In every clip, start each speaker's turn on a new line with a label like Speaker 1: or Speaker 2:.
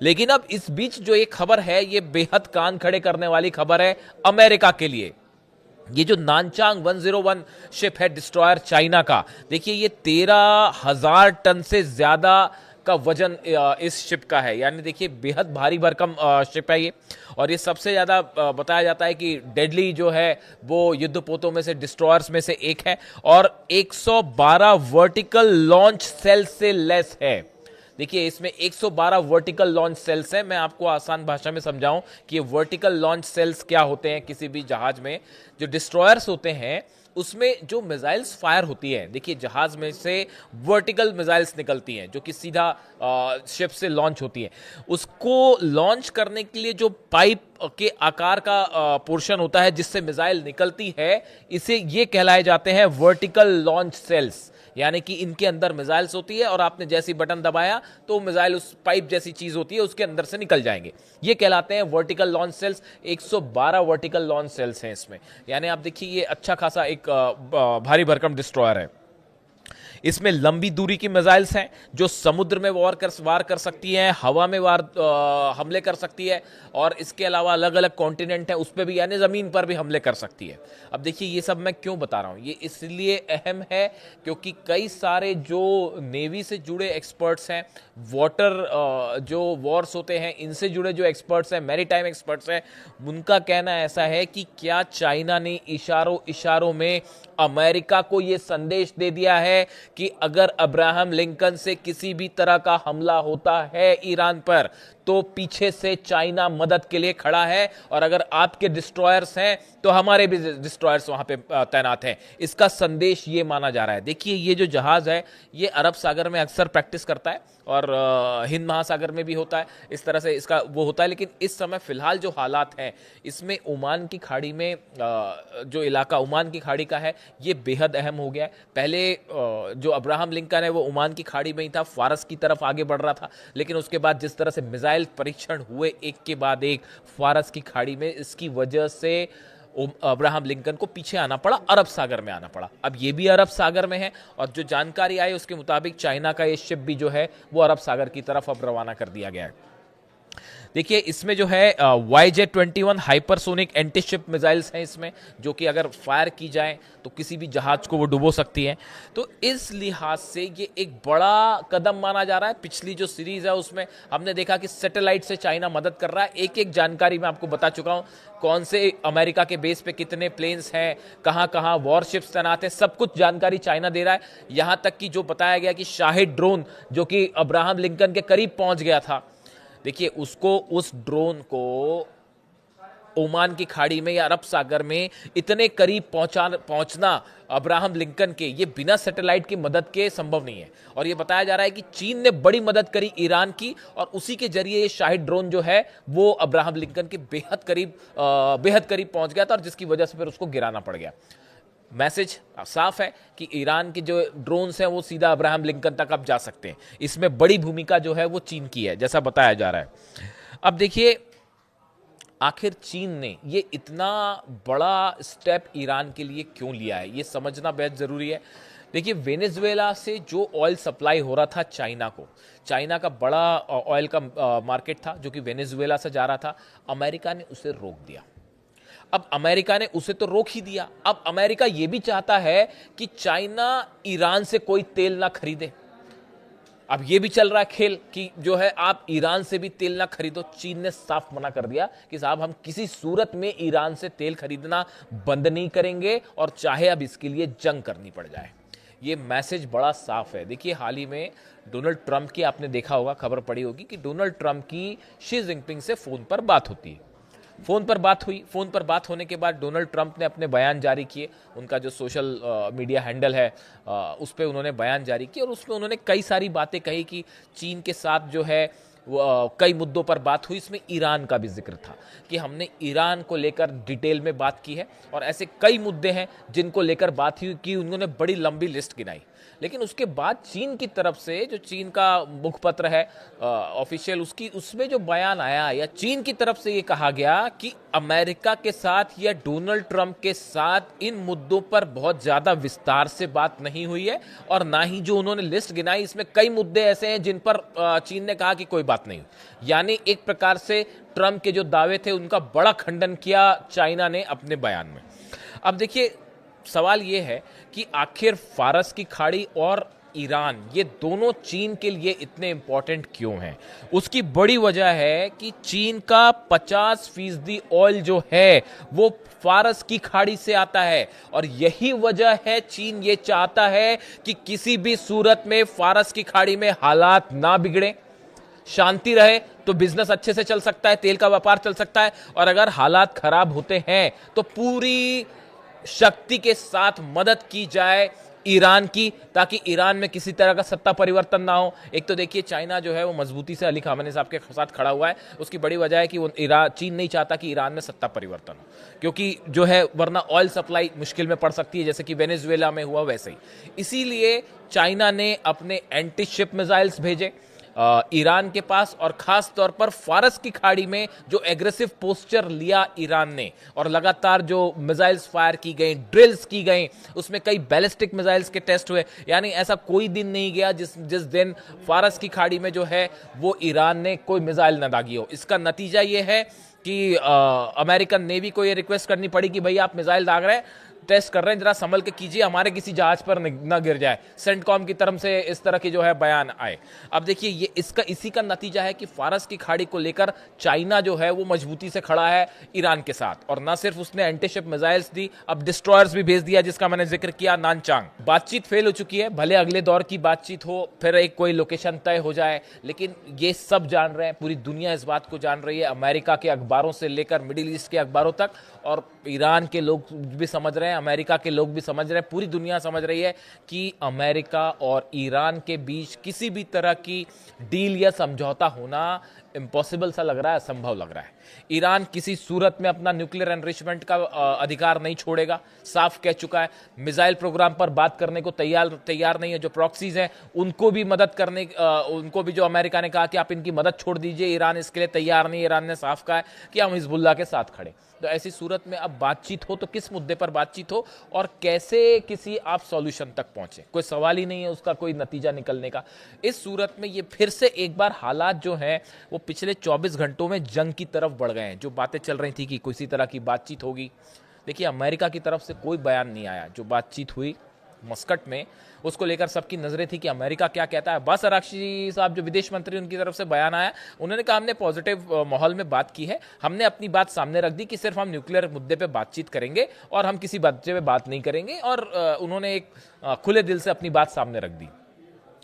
Speaker 1: लेकिन अब इस बीच जो एक खबर है, ये बेहद कान खड़े करने वाली खबर है अमेरिका के लिए। ये जो नानचांग 101 शिप है डिस्ट्रॉयर चाइना का, देखिए ये 13,000 टन से ज्यादा का वजन इस शिप का है। यानी देखिए बेहद भारी भरकम शिप है ये। और ये सबसे ज्यादा बताया जाता है कि डेडली जो है वो युद्धपोतों में से, डिस्ट्रॉयर्स में से एक है। और 112 वर्टिकल लॉन्च सेल से लेस है। देखिए इसमें 112 वर्टिकल लॉन्च सेल्स हैं। मैं आपको आसान भाषा में समझाऊं कि ये वर्टिकल लॉन्च सेल्स क्या होते हैं। किसी भी जहाज में जो डिस्ट्रॉयर्स होते हैं उसमें जो मिसाइल्स फायर होती है, देखिए जहाज में से वर्टिकल मिसाइल्स निकलती हैं जो कि सीधा शिप से लॉन्च होती है। उसको लॉन्च करने के लिए जो पाइप के आकार का पोर्शन होता है जिससे मिसाइल निकलती है, इसे ये कहलाए जाते हैं वर्टिकल लॉन्च सेल्स। यानी कि इनके अंदर मिसाइल्स होती है और आपने जैसी बटन दबाया तो मिसाइल उस पाइप जैसी चीज होती है उसके अंदर से निकल जाएंगे। ये कहलाते हैं vertical launch cells. 112 vertical launch cells हैं इसमें। यानी आप देखिए ये अच्छा खासा एक भारी भरकम डिस्ट्रॉयर है। इसमें लंबी दूरी की मिसाइल्स हैं जो समुद्र में वार कर सकती हैं, हवा में हमले कर सकती है, और इसके अलावा अलग अलग कॉन्टिनेंट है उस पर भी, यानी जमीन पर भी हमले कर सकती है। अब देखिए ये सब मैं क्यों बता रहा हूं, ये इसलिए अहम है क्योंकि कई सारे जो नेवी से जुड़े एक्सपर्ट्स हैं, वाटर जो वॉर्स होते हैं इनसे जुड़े जो एक्सपर्ट्स हैं, मैरीटाइम एक्सपर्ट्स हैं, उनका कहना ऐसा है कि क्या चाइना ने इशारों इशारों में अमेरिका को यह संदेश दे दिया है कि अगर अब्राहम लिंकन से किसी भी तरह का हमला होता है ईरान पर तो पीछे से चाइना मदद के लिए खड़ा है, और अगर आपके डिस्ट्रॉयर्स हैं तो हमारे भी डिस्ट्रॉयर्स वहां पे तैनात हैं। इसका संदेश ये माना जा रहा है। देखिए ये जो जहाज है ये अरब सागर में अक्सर प्रैक्टिस करता है और हिंद महासागर में भी होता है, इस तरह से इसका वो होता है। लेकिन इस समय फिलहाल जो हालात हैं इसमें ओमान की खाड़ी में जो इलाका ओमान की खाड़ी का है ये बेहद अहम हो गया है। पहले जो अब्राहम लिंकन है वो ओमान की खाड़ी में ही था, फारस की तरफ आगे बढ़ रहा था, लेकिन उसके बाद जिस तरह से मिसाइल परीक्षण हुए एक के बाद एक फारस की खाड़ी में, इसकी वजह से अब्राहम लिंकन को पीछे आना पड़ा, अरब सागर में आना पड़ा। अब ये भी अरब सागर में है और जो जानकारी आई उसके मुताबिक चाइना का ये शिप भी जो है वो अरब सागर की तरफ अब रवाना कर दिया गया है। देखिए इसमें जो है YJ-21 hypersonic anti ship missiles हैं इसमें, जो कि अगर फायर की जाए तो किसी भी जहाज को वो डुबो सकती हैं। तो इस लिहाज से ये एक बड़ा कदम माना जा रहा है। पिछली जो सीरीज है उसमें हमने देखा कि सैटेलाइट से चाइना मदद कर रहा है। एक एक जानकारी मैं आपको बता चुका हूं, कौन से अमेरिका के बेस पे कितने प्लेन्स हैं, कहां कहां वॉरशिप्स तैनात हैं, सब कुछ जानकारी चाइना दे रहा है। यहां तक कि जो बताया गया कि शाहिद ड्रोन जो कि अब्राहम लिंकन के करीब पहुंच गया था, देखिए उसको, उस ड्रोन को ओमान की खाड़ी में या अरब सागर में इतने करीब पहुंचना अब्राहम लिंकन के, ये बिना सैटेलाइट की मदद के संभव नहीं है। और ये बताया जा रहा है कि चीन ने बड़ी मदद करी ईरान की, और उसी के जरिए ये शाहिद ड्रोन जो है वो अब्राहम लिंकन के बेहद करीब पहुंच गया था, और जिसकी वजह से फिर उसको गिराना पड़ गया। मैसेज साफ है कि ईरान के जो ड्रोन्स हैं वो सीधा अब्राहम लिंकन तक अब जा सकते हैं। इसमें बड़ी भूमिका जो है वो चीन की है, जैसा बताया जा रहा है। अब देखिए आखिर चीन ने ये इतना बड़ा स्टेप ईरान के लिए क्यों लिया है, ये समझना बेहद जरूरी है। देखिए वेनेजुएला से जो ऑयल सप्लाई हो रहा था चाइना को, चाइना का बड़ा ऑयल का मार्केट था जो कि वेनेजुएला से जा रहा था, अमेरिका ने उसे रोक दिया। अब अमेरिका ने उसे तो रोक ही दिया, अब अमेरिका यह भी चाहता है कि चाइना ईरान से कोई तेल ना खरीदे। अब यह भी चल रहा है खेल कि जो है आप ईरान से भी तेल ना खरीदो। चीन ने साफ मना कर दिया कि साहब हम किसी सूरत में ईरान से तेल खरीदना बंद नहीं करेंगे, और चाहे अब इसके लिए जंग करनी पड़ जाए। ये मैसेज बड़ा साफ है। देखिए हाल ही में डोनाल्ड ट्रंप की आपने देखा होगा, खबर पड़ी होगी कि डोनाल्ड ट्रंप की शी जिनपिंग से फोन पर बात होती है। फोन पर बात हुई, फोन पर बात होने के बाद डोनाल्ड ट्रंप ने अपने बयान जारी किए। उनका जो सोशल मीडिया हैंडल है उस पर उन्होंने बयान जारी किया, और उसमें उन्होंने कई सारी बातें कही कि चीन के साथ जो है कई मुद्दों पर बात हुई। इसमें ईरान का भी जिक्र था कि हमने ईरान को लेकर डिटेल में बात की है, और ऐसे कई मुद्दे हैं जिनको लेकर बात हुई कि उन्होंने बड़ी लंबी लिस्ट गिनाई। लेकिन उसके बाद चीन की तरफ से, जो चीन का मुखपत्र है ऑफिशियल, उसकी उसमें जो बयान आया या चीन की तरफ से ये कहा गया कि अमेरिका के साथ या डोनाल्ड ट्रंप के साथ इन मुद्दों पर बहुत ज्यादा विस्तार से बात नहीं हुई है, और ना ही जो उन्होंने लिस्ट गिनाई इसमें कई मुद्दे ऐसे हैं जिन पर चीन ने कहा कि कोई बात नहीं। यानी एक प्रकार से ट्रंप के जो दावे थे उनका बड़ा खंडन किया चाइना ने अपने बयान में। अब देखिए, सवाल यह है कि आखिर फारस की खाड़ी और ईरान, ये दोनों चीन के लिए इतने इंपॉर्टेंट क्यों हैं? उसकी बड़ी वजह है कि चीन का 50% ऑयल जो है वो फारस की खाड़ी से आता है, और यही वजह है चीन ये चाहता है कि किसी भी सूरत में फारस की खाड़ी में हालात ना बिगड़े, शांति रहे, तो बिजनेस अच्छे से चल सकता है, तेल का व्यापार चल सकता है। और अगर हालात खराब होते हैं तो पूरी शक्ति के साथ मदद की जाए ईरान की, ताकि ईरान में किसी तरह का सत्ता परिवर्तन ना हो। एक तो देखिए, चाइना जो है वो मजबूती से अली खामेनी साहब के साथ खड़ा हुआ है। उसकी बड़ी वजह है कि वो चीन नहीं चाहता कि ईरान में सत्ता परिवर्तन हो, क्योंकि जो है वरना ऑयल सप्लाई मुश्किल में पड़ सकती है, जैसे कि वेनेजुएला में हुआ वैसे ही। इसीलिए चाइना ने अपने एंटी शिप मिसाइल्स भेजे ईरान के पास, और खास तौर पर फारस की खाड़ी में जो एग्रेसिव पोस्चर लिया ईरान ने, और लगातार जो मिसाइल्स फायर की गई, ड्रिल्स की गई, उसमें कई बैलिस्टिक मिसाइल्स के टेस्ट हुए। यानी ऐसा कोई दिन नहीं गया जिस दिन फारस की खाड़ी में जो है वो ईरान ने कोई मिसाइल न दागी हो। इसका नतीजा ये है कि अमेरिकन नेवी को ये रिक्वेस्ट करनी पड़ी कि भाई आप मिसाइल दाग रहे हैं, टेस्ट कर रहे हैं, जरा संभल के कीजिए, हमारे किसी जहाज पर न गिर जाए। सेंटकॉम की तरफ से इस तरह की जो है बयान आए। अब देखिए, ये इसी का नतीजा है कि फारस की खाड़ी को लेकर चाइना जो है वो मजबूती से खड़ा है ईरान के साथ, और ना सिर्फ उसने एंटीशिप मिसाइल्स दी, अब डिस्ट्रॉयर्स भी भेज दिया, जिसका मैंने जिक्र किया, नानचांग। बातचीत फेल हो चुकी है, भले अगले दौर की बातचीत हो, फिर एक कोई लोकेशन तय हो जाए, लेकिन ये सब जान रहे हैं, पूरी दुनिया इस बात को जान रही है, अमेरिका के अखबारों से लेकर मिडिल ईस्ट के अखबारों तक, और ईरान के लोग भी समझ रहे हैं, अमेरिका के लोग भी समझ रहे हैं, पूरी दुनिया समझ रही है कि अमेरिका और ईरान के बीच किसी भी तरह की डील या समझौता होना इम्पॉसिबल सा लग रहा है, असंभव लग रहा है। ईरान किसी सूरत में अपना न्यूक्लियर एनरिचमेंट का अधिकार नहीं छोड़ेगा, साफ कह चुका है। मिसाइल प्रोग्राम पर बात करने को तैयार नहीं है। जो प्रॉक्सीज हैं उनको भी मदद करने, उनको भी जो अमेरिका ने कहा कि आप इनकी मदद छोड़ दीजिए, ईरान इसके लिए तैयार नहीं। ईरान ने साफ कहा है कि हम हिजबुल्लाह के साथ खड़े। तो ऐसी सूरत में अब बातचीत हो तो किस मुद्दे पर बातचीत हो और कैसे किसी आप सॉल्यूशन तक पहुंचे, कोई सवाल ही नहीं है उसका कोई नतीजा निकलने का। इस सूरत में ये फिर से एक बार हालात जो हैं वो पिछले 24 घंटों में जंग की तरफ बढ़ गए हैं। जो बातें चल रही थी कि किसी तरह की बातचीत होगी, देखिए अमेरिका की तरफ से कोई बयान नहीं आया। जो बातचीत हुई मस्कट में, उसको लेकर सबकी नजरें थी कि अमेरिका क्या कहता है। अब्बास अराक्ची साहब जो विदेश मंत्री, उनकी तरफ से बयान आया, उन्होंने कहा हमने पॉजिटिव माहौल में बात की है, हमने अपनी बात सामने रख दी कि सिर्फ हम न्यूक्लियर मुद्दे पे बातचीत करेंगे और हम किसी मुद्दे पे बात नहीं करेंगे, और उन्होंने एक खुले दिल से अपनी बात सामने रख दी।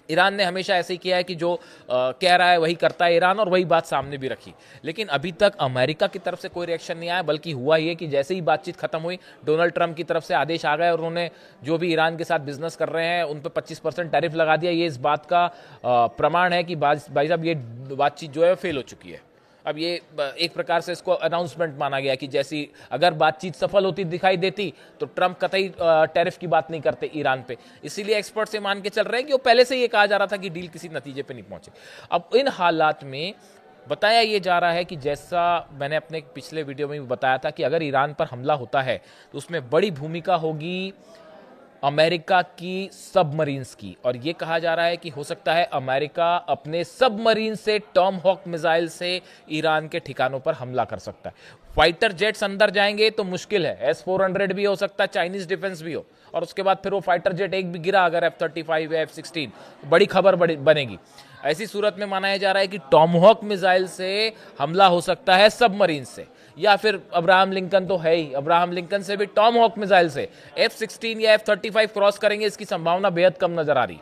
Speaker 1: ईरान ने हमेशा ऐसे ही किया है कि जो कह रहा है वही करता है ईरान, और वही बात सामने भी रखी। लेकिन अभी तक अमेरिका की तरफ से कोई रिएक्शन नहीं आया, बल्कि हुआ ये कि जैसे ही बातचीत खत्म हुई, डोनाल्ड ट्रंप की तरफ से आदेश आ गए और उन्होंने जो भी ईरान के साथ बिजनेस कर रहे हैं उन पर 25% टैरिफ लगा दिया। ये इस बात का प्रमाण है कि भाई साहब ये बातचीत जो है फेल हो चुकी है। अब ये एक प्रकार से इसको अनाउंसमेंट माना गया कि जैसी अगर बातचीत सफल होती दिखाई देती तो ट्रंप कतई टैरिफ की बात नहीं करते ईरान पे। इसीलिए एक्सपर्ट से मान के चल रहे हैं कि वो पहले से ये कहा जा रहा था कि डील किसी नतीजे पे नहीं पहुंचे। अब इन हालात में बताया ये जा रहा है कि जैसा मैंने अपने पिछले वीडियो में भी बताया था कि अगर ईरान पर हमला होता है तो उसमें बड़ी भूमिका होगी अमेरिका की सबमरीन्स की। और यह कहा जा रहा है कि हो सकता है अमेरिका अपने सबमरीन से, टॉम हॉक मिसाइल से ईरान के ठिकानों पर हमला कर सकता है। फाइटर जेट्स अंदर जाएंगे तो मुश्किल है, S-400 भी हो सकता है, चाइनीज डिफेंस भी हो, और उसके बाद फिर वो फाइटर जेट एक भी गिरा अगर F-35 या F-16, बड़ी खबर बनेगी। ऐसी सूरत में माना जा रहा है कि टॉमहॉक मिसाइल से हमला हो सकता है सबमरीन से, या फिर अब्राहम लिंकन तो है ही, अब्राहम लिंकन से भी टॉमहॉक मिसाइल से F-16 या F-35 क्रॉस करेंगे, इसकी संभावना बेहद कम नजर आ रही।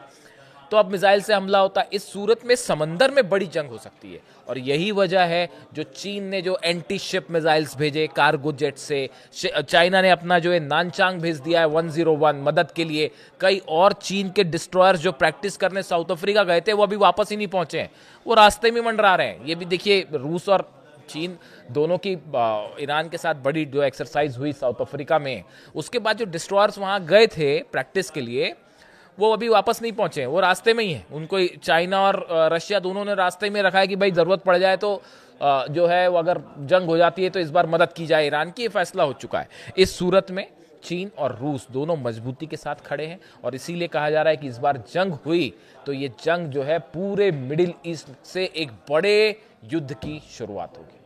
Speaker 1: तो अब मिसाइल से हमला होता है, इस सूरत में समंदर में बड़ी जंग हो सकती है। और यही वजह है जो चीन ने जो एंटी शिप मिसाइल्स भेजे कार्गो जेट से, चाइना ने अपना जो है नानचांग भेज दिया है 101 मदद के लिए। कई और चीन के डिस्ट्रॉयर्स जो प्रैक्टिस करने साउथ अफ्रीका गए थे वो अभी वापस ही नहीं पहुंचे हैं, वो रास्ते में मंडरा रहे हैं। ये भी देखिए, रूस और चीन दोनों की ईरान के साथ बड़ी जो एक्सरसाइज हुई साउथ अफ्रीका में, उसके बाद जो डिस्ट्रॉयर्स वहां गए थे प्रैक्टिस के लिए, वो अभी वापस नहीं पहुंचे, वो रास्ते में ही है। उनको चाइना और रशिया दोनों ने रास्ते में रखा है कि भाई ज़रूरत पड़ जाए तो जो है वो अगर जंग हो जाती है तो इस बार मदद की जाए ईरान की, ये फैसला हो चुका है। इस सूरत में चीन और रूस दोनों मजबूती के साथ खड़े हैं और इसीलिए कहा जा रहा है कि इस बार जंग हुई तो ये जंग जो है पूरे मिडिल ईस्ट से एक बड़े युद्ध की शुरुआत होगी।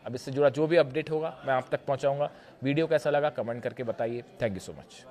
Speaker 1: अब इससे जुड़ा जो भी अपडेट होगा मैं आप तक पहुंचाऊंगा। वीडियो कैसा लगा कमेंट करके बताइए। Thank you so much.